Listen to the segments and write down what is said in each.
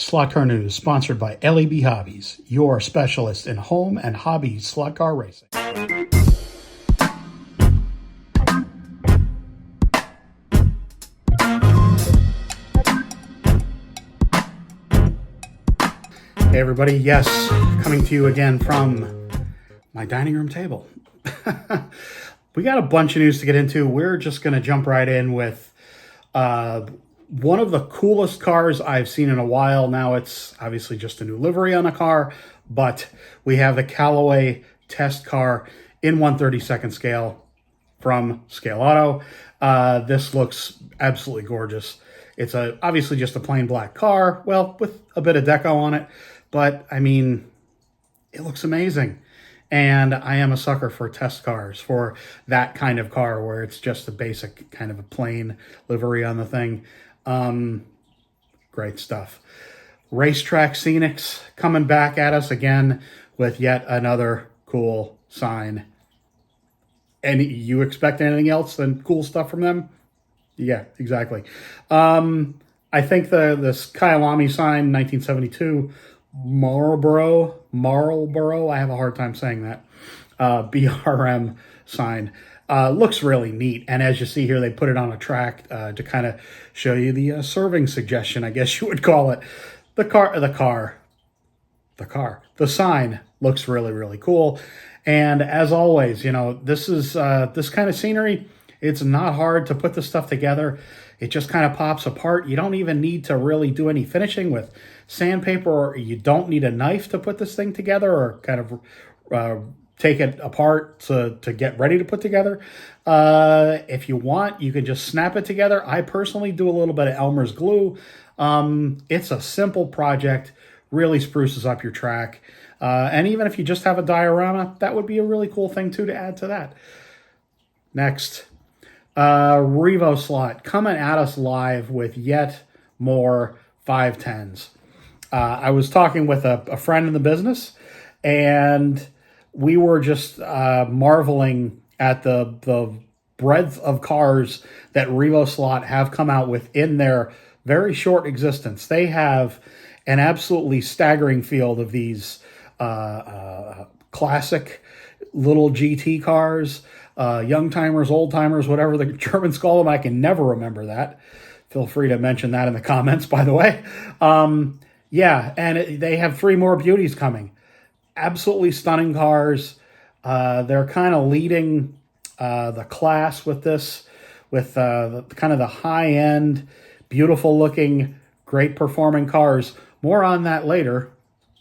Slot Car News, sponsored by LEB Hobbies, your specialist in home and hobby slot car racing. Hey everybody, yes, coming to you again from my dining room table. We got a bunch of news to get into. We're just going to jump right in with one of the coolest cars I've seen in a while. Now it's obviously just a new livery on a car, but we have the Callaway test car in 1/32 scale from Scaleauto. This looks absolutely gorgeous. It's obviously just a plain black car, well, with a bit of deco on it, but I mean, it looks amazing. And I am a sucker for test cars, for that kind of car where it's just a basic kind of a plain livery on the thing. Great stuff. Track Scenics coming back at us again with yet another cool sign. And you expect anything else than cool stuff from them? Yeah, exactly. I think the Kyalami sign, 1972, Marlboro, I have a hard time saying that, BRM sign, looks really neat. And as you see here, they put it on a track to kind of show you the serving suggestion, I guess you would call it. The sign looks really, really cool. And as always, you know, this is this kind of scenery, it's not hard to put this stuff together. It just kind of pops apart. You don't even need to really do any finishing with sandpaper, or you don't need a knife to put this thing together or kind of take it apart to get ready to put together. If you want, you can just snap it together. I personally do a little bit of Elmer's glue. It's a simple project, really spruces up your track. And even if you just have a diorama, that would be a really cool thing too to add to that. Next, Revo slot coming at us live with yet more 510s. I was talking with a friend in the business, and we were just marveling at the breadth of cars that Revo slot have come out with in their very short existence. They have an absolutely staggering field of these classic little GT cars, young timers, old timers, whatever the Germans call them. I can never remember that. Feel free to mention that in the comments, by the way. Yeah, and they have 3 more beauties coming. Absolutely stunning cars. They're kind of leading the class with this, with kind of the high-end, beautiful-looking, great-performing cars. More on that later.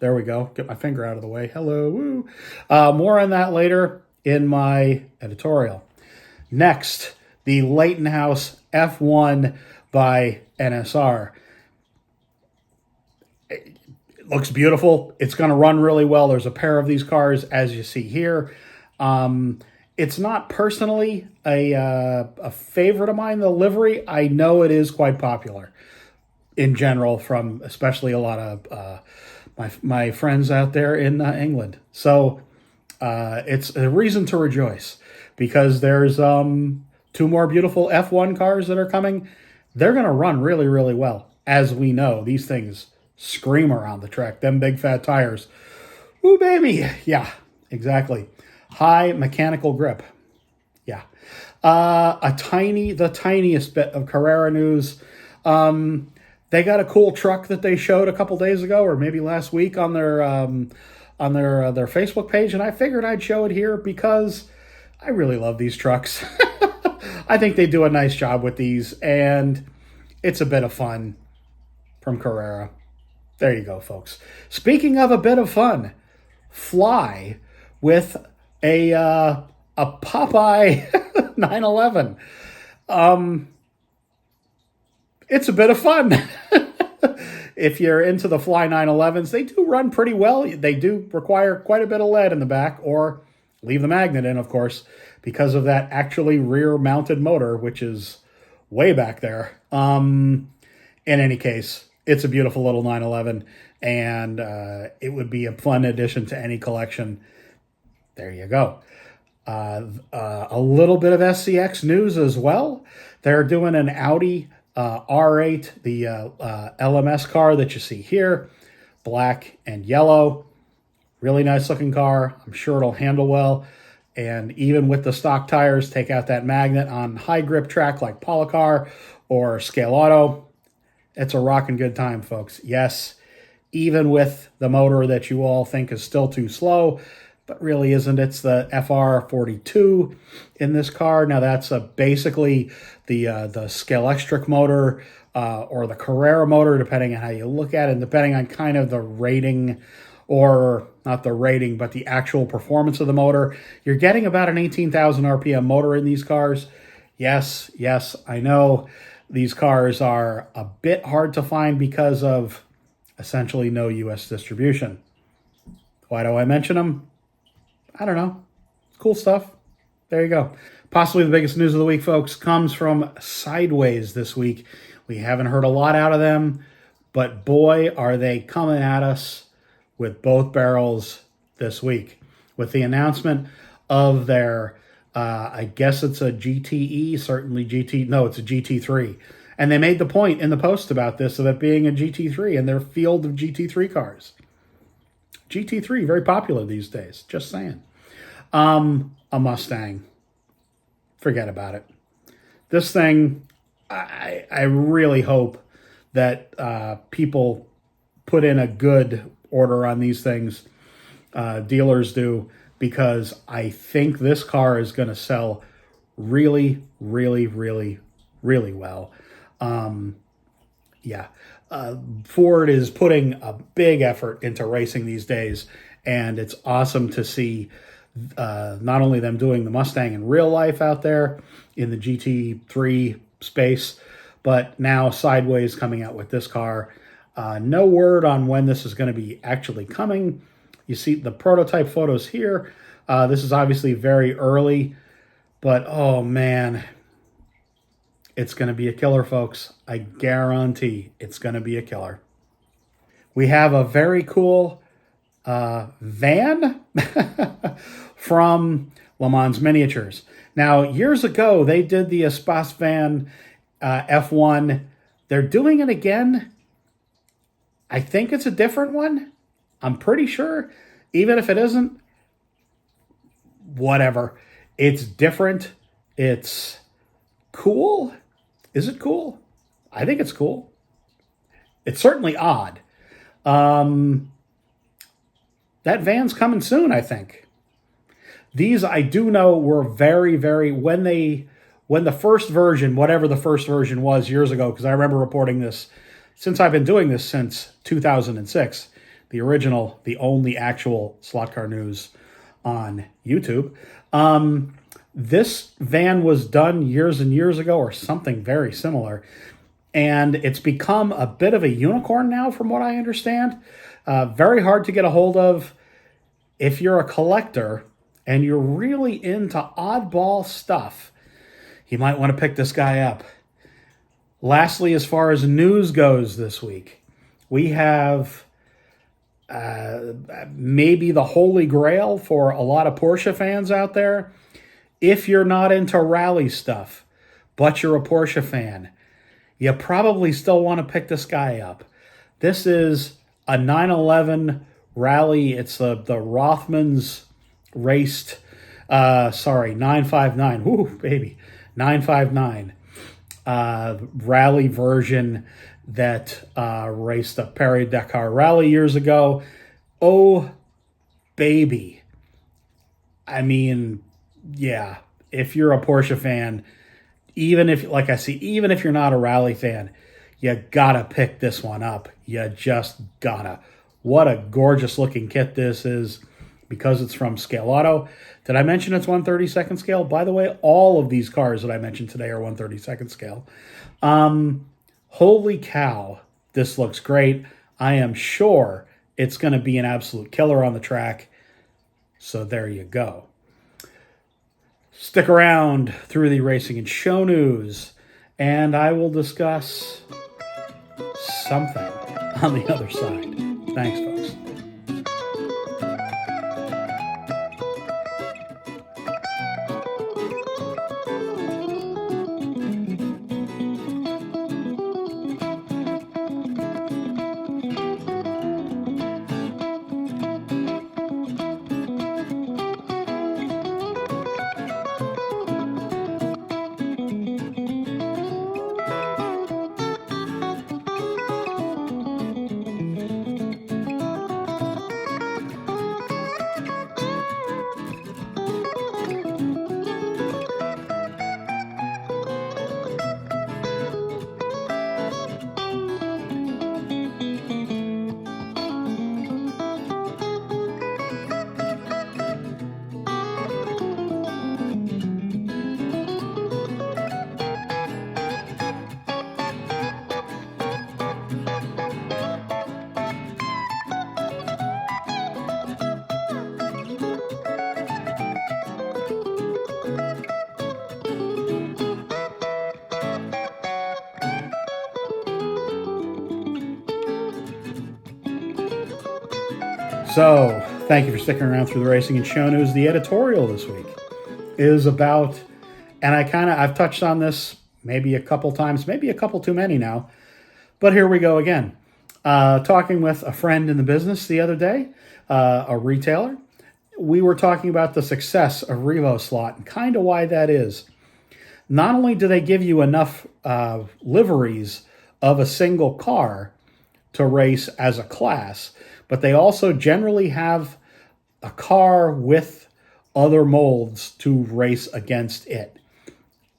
There we go. Get my finger out of the way. Hello. Woo. More on that later in my editorial. Next, the Leighton House F1 by NSR. It looks beautiful. It's going to run really well. There's a pair of these cars, as you see here. It's not personally a favorite of mine, the livery. I know it is quite popular in general from especially a lot of my friends out there in England. So it's a reason to rejoice, because there's 2 more beautiful F1 cars that are coming. They're going to run really, really well. As we know, these things scream around the track. Them big fat tires. Ooh, baby. Yeah, exactly. High mechanical grip. Yeah. The tiniest bit of Carrera news. They got a cool truck that they showed a couple days ago, or maybe last week, on their Facebook page, and I figured I'd show it here because I really love these trucks. I think they do a nice job with these, and it's a bit of fun from Carrera. There you go, folks. Speaking of a bit of fun, fly with a Popeye 911. It's a bit of fun. If you're into the Fly 911s, they do run pretty well. They do require quite a bit of lead in the back, or leave the magnet in, of course, because of that actually rear-mounted motor, which is way back there. In any case, it's a beautiful little 911, and it would be a fun addition to any collection. There you go. A little bit of SCX news as well. They're doing an Audi R8, the LMS car that you see here, black and yellow. Really nice looking car. I'm sure it'll handle well. And even with the stock tires, take out that magnet on high grip track like Polycar or Scaleauto. It's a rocking good time, folks. Yes, even with the motor that you all think is still too slow, but really isn't. It's the FR42 in this car. Now that's basically the Scaleauto motor or the Carrera motor, depending on how you look at it, and depending on kind of the rating, or not the rating, but the actual performance of the motor. You're getting about an 18,000 RPM motor in these cars. Yes, I know these cars are a bit hard to find because of essentially no U.S. distribution. Why do I mention them? I don't know. Cool stuff. There you go. Possibly the biggest news of the week, folks, comes from Sideways this week. We haven't heard a lot out of them, but boy, are they coming at us with both barrels this week with the announcement of their, I guess it's a GTE, certainly GT, no, it's a GT3. And they made the point in the post about this of it being a GT3 in their field of GT3 cars. GT3, very popular these days, just saying. A Mustang, forget about it. This thing, I really hope that people put in a good order on these things, dealers do, because I think this car is going to sell really, really, really, really well. Ford is putting a big effort into racing these days, and it's awesome to see not only them doing the Mustang in real life out there in the GT3 space, but now Sideways coming out with this car. No word on when this is going to be actually coming. You see the prototype photos here. This is obviously very early, but oh man, it's going to be a killer, folks. I guarantee it's going to be a killer. We have a very cool van from Le Mans Miniatures. Now, years ago, they did the Espace Van F1. They're doing it again. I think it's a different one. I'm pretty sure. Even if it isn't, whatever. It's different. It's cool. Is it cool? I think it's cool. It's certainly odd. That van's coming soon, I think. These, I do know, were very, very, when the first version, whatever the first version was years ago, because I remember reporting this since I've been doing this since 2006, the original, the only actual slot car news on YouTube. This van was done years and years ago, or something very similar, and it's become a bit of a unicorn now, from what I understand. Very hard to get a hold of if you're a collector and you're really into oddball stuff. You might want to pick this guy up. Lastly, as far as news goes this week, we have maybe the holy grail for a lot of Porsche fans out there. If you're not into rally stuff, but you're a Porsche fan, you probably still want to pick this guy up. This is a 911 rally. It's the Rothmans raced, 959. Ooh, baby, 959. Rally version that raced the Paris-Dakar Rally years ago. Oh, baby. I mean, yeah, if you're a Porsche fan, even if, like I see, even if you're not a rally fan, you gotta pick this one up. You just gotta. What a gorgeous looking kit this is, because it's from Scaleauto. Did I mention it's 1/32nd scale? By the way, all of these cars that I mentioned today are 1/32nd scale. Holy cow, this looks great. I am sure it's going to be an absolute killer on the track. So there you go. Stick around through the racing and show news, and I will discuss something on the other side. Thanks, folks. So, thank you for sticking around through the racing and show news. The editorial this week is about, and I've touched on this maybe a couple times, maybe a couple too many now, but here we go again. Talking with a friend in the business the other day, a retailer, we were talking about the success of Revo slot and kind of why that is. Not only do they give you enough liveries of a single car to race as a class, but they also generally have a car with other molds to race against it.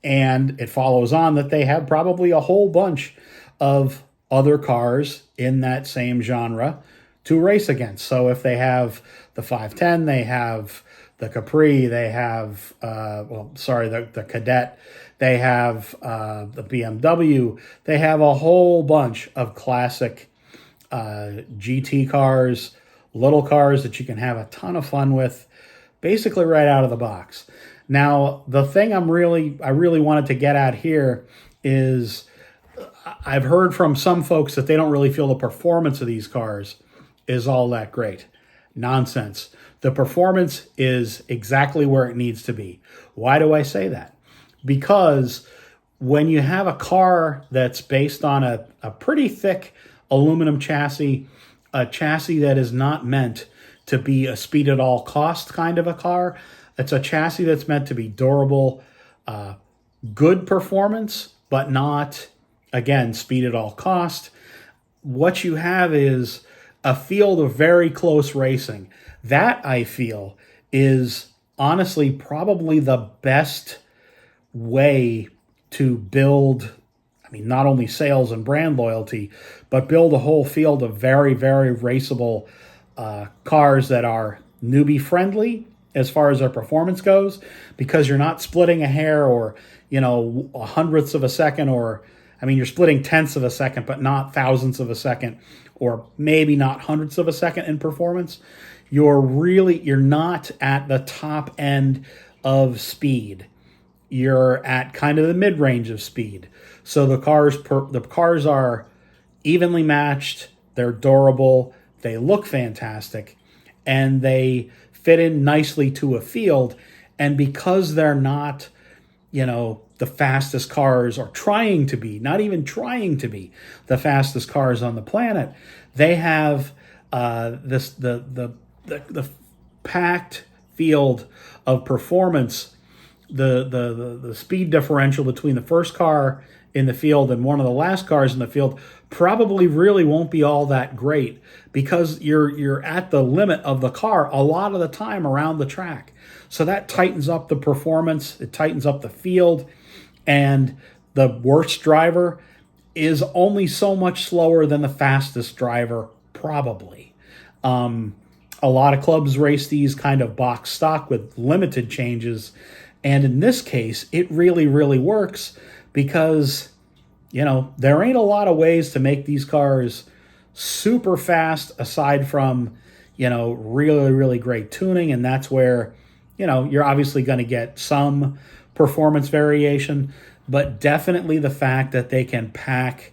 And it follows on that they have probably a whole bunch of other cars in that same genre to race against. So if they have the 510, they have the Capri, they have, the Cadet, they have the BMW, they have a whole bunch of classic GT cars, little cars that you can have a ton of fun with, basically right out of the box. Now, the thing I really wanted to get at here is I've heard from some folks that they don't really feel the performance of these cars is all that great. Nonsense. The performance is exactly where it needs to be. Why do I say that? Because when you have a car that's based on a pretty thick aluminum chassis, a chassis that is not meant to be a speed at all cost kind of a car, it's a chassis that's meant to be durable, good performance, but not, again, speed at all cost. What you have is a field of very close racing. That, I feel, is honestly probably the best way to build, not only sales and brand loyalty, but build a whole field of very, very raceable cars that are newbie friendly as far as their performance goes, because you're not splitting a hair or, a hundredths of a second, or, you're splitting tenths of a second, but not thousandths of a second, or maybe not hundredths of a second in performance. You're not at the top end of speed. You're at kind of the mid-range of speed. So the cars are evenly matched, they're durable, they look fantastic, and they fit in nicely to a field. And because they're not, the fastest cars, or trying to be, not even trying to be the fastest cars on the planet, they have the packed field of performance. The speed differential between the first car in the field and one of the last cars in the field probably really won't be all that great, because you're at the limit of the car a lot of the time around the track. So that tightens up the performance, it tightens up the field, and the worst driver is only so much slower than the fastest driver, probably. A lot of clubs race these kind of box stock with limited changes, and in this case, it really, really works because, there ain't a lot of ways to make these cars super fast aside from, really, really great tuning. And that's where, you're obviously going to get some performance variation, but definitely the fact that they can pack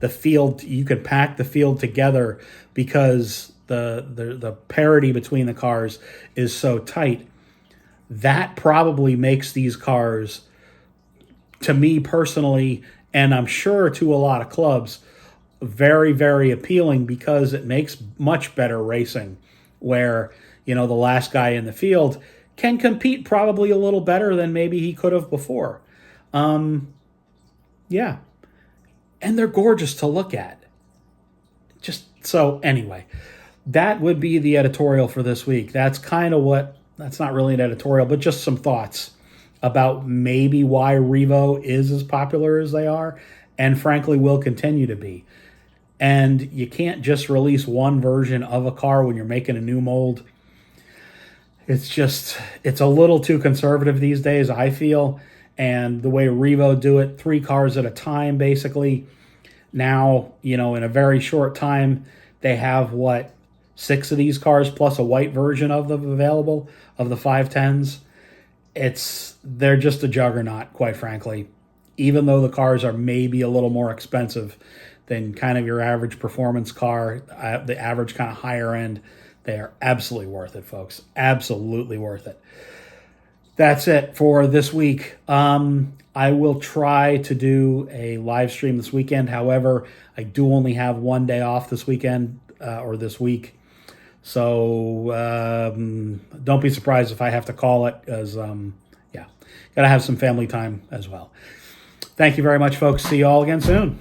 the field, you can pack the field together because the parity between the cars is so tight. That probably makes these cars, to me personally, and I'm sure to a lot of clubs, very, very appealing, because it makes much better racing where, the last guy in the field can compete probably a little better than maybe he could have before. Yeah. And they're gorgeous to look at. Anyway, that would be the editorial for this week. That's not really an editorial, but just some thoughts about maybe why Revo is as popular as they are, and frankly will continue to be. And you can't just release one version of a car when you're making a new mold. It's a little too conservative these days, I feel. And the way Revo do it, 3 cars at a time, basically. Now, in a very short time, they have 6 of these cars plus a white version of them available, of the 510s. They're just a juggernaut, quite frankly. Even though the cars are maybe a little more expensive than kind of your average performance car, the average kind of higher end They are absolutely worth it, folks. Absolutely worth it. That's it for this week. I will try to do a live stream this weekend. However, I do only have one day off this weekend or this week. So don't be surprised if I have to call it, because, yeah, got to have some family time as well. Thank you very much, folks. See you all again soon.